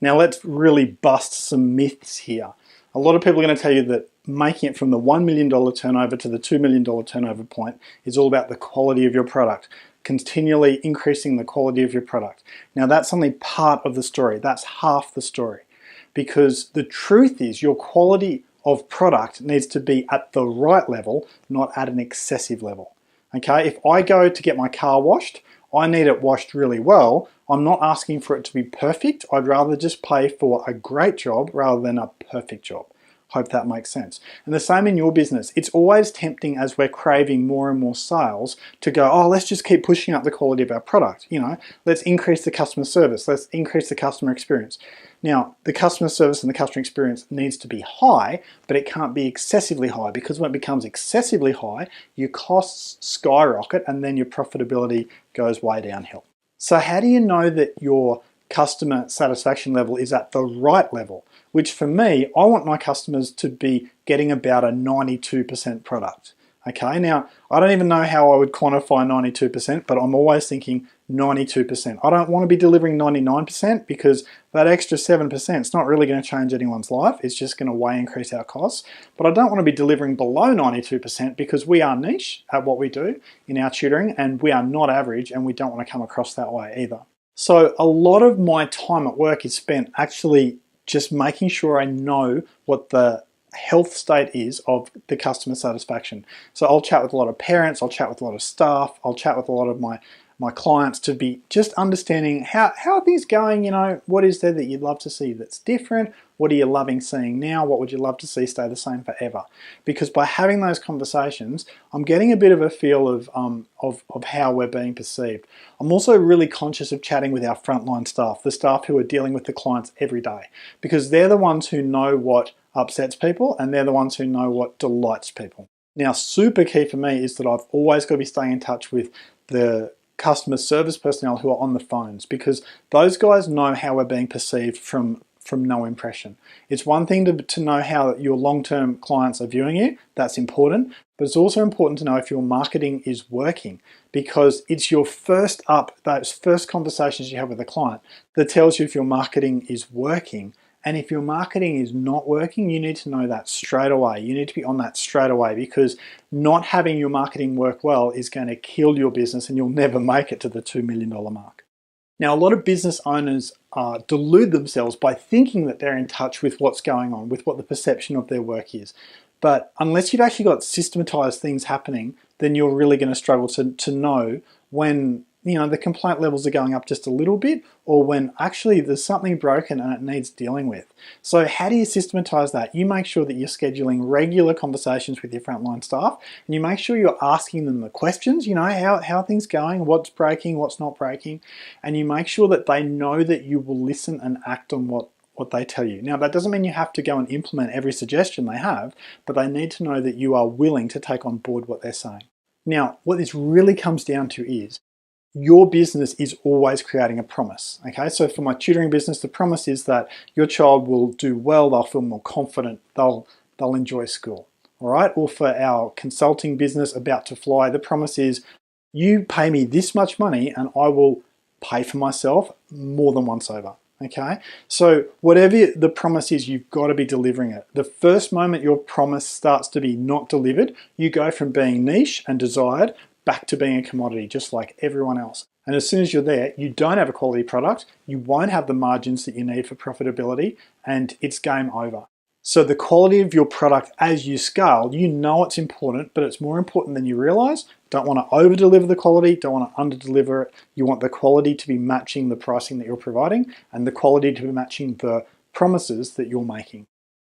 Now let's really bust some myths here. A lot of people are going to tell you that making it from the $1 million turnover to the $2 million turnover point is all about the quality of your product, continually increasing the quality of your product. Now that's only part of the story, that's half the story, because the truth is your quality of product needs to be at the right level, not at an excessive level. Okay, if I go to get my car washed, I need it washed really well. I'm not asking for it to be perfect. I'd rather just pay for a great job rather than a perfect job. Hope that makes sense. And the same in your business. It's always tempting as we're craving more and more sales to go, oh, let's just keep pushing up the quality of our product. You know, let's increase the customer service. Let's increase the customer experience. Now, the customer service and the customer experience needs to be high, but it can't be excessively high, because when it becomes excessively high, your costs skyrocket and then your profitability goes way downhill. So how do you know that your customer satisfaction level is at the right level? Which for me, I want my customers to be getting about a 92% product. Okay, now I don't even know how I would quantify 92%, but I'm always thinking 92%. I don't want to be delivering 99% because that extra 7% is not really going to change anyone's life. It's just going to way increase our costs. But I don't want to be delivering below 92% because we are niche at what we do in our tutoring and we are not average, and we don't want to come across that way either. So a lot of my time at work is spent actually just making sure I know what the health state is of the customer satisfaction. So I'll chat with a lot of parents, I'll chat with a lot of staff, I'll chat with a lot of my clients to be just understanding how are things going, you know, what is there that you'd love to see that's different, what are you loving seeing now, what would you love to see stay the same forever? Because by having those conversations, I'm getting a bit of a feel of how we're being perceived. I'm also really conscious of chatting with our frontline staff, the staff who are dealing with the clients every day, because they're the ones who know what upsets people and they're the ones who know what delights people. Now, super key for me is that I've always got to be staying in touch with the customer service personnel who are on the phones, because those guys know how we're being perceived from no impression. It's one thing to know how your long-term clients are viewing you, that's important, but it's also important to know if your marketing is working, because it's your those first conversations you have with a client that tells you if your marketing is working. And if your marketing is not working, you need to know that straight away. You need to be on that straight away, because not having your marketing work well is going to kill your business and you'll never make it to the $2 million mark. Now, a lot of business owners delude themselves by thinking that they're in touch with what's going on, with what the perception of their work is. But unless you've actually got systematized things happening, then you're really going to struggle to know when, you know, the complaint levels are going up just a little bit, or when actually there's something broken and it needs dealing with. So how do you systematize that? You make sure that you're scheduling regular conversations with your frontline staff, and you make sure you're asking them the questions, you know, how are things going, what's breaking, what's not breaking, and you make sure that they know that you will listen and act on what they tell you. Now, that doesn't mean you have to go and implement every suggestion they have, but they need to know that you are willing to take on board what they're saying. Now, what this really comes down to is your business is always creating a promise. Okay, so for my tutoring business, the promise is that your child will do well, they'll feel more confident, they'll enjoy school. All right, or for our consulting business, About to Fly, the promise is you pay me this much money and I will pay for myself more than once over. Okay, so whatever the promise is, you've got to be delivering it. The first moment your promise starts to be not delivered, you go from being niche and desired back to being a commodity, just like everyone else. And as soon as you're there, you don't have a quality product, you won't have the margins that you need for profitability, and it's game over. So the quality of your product as you scale, you know it's important, but it's more important than you realize. Don't want to over deliver the quality, don't want to under deliver it. You want the quality to be matching the pricing that you're providing, and the quality to be matching the promises that you're making.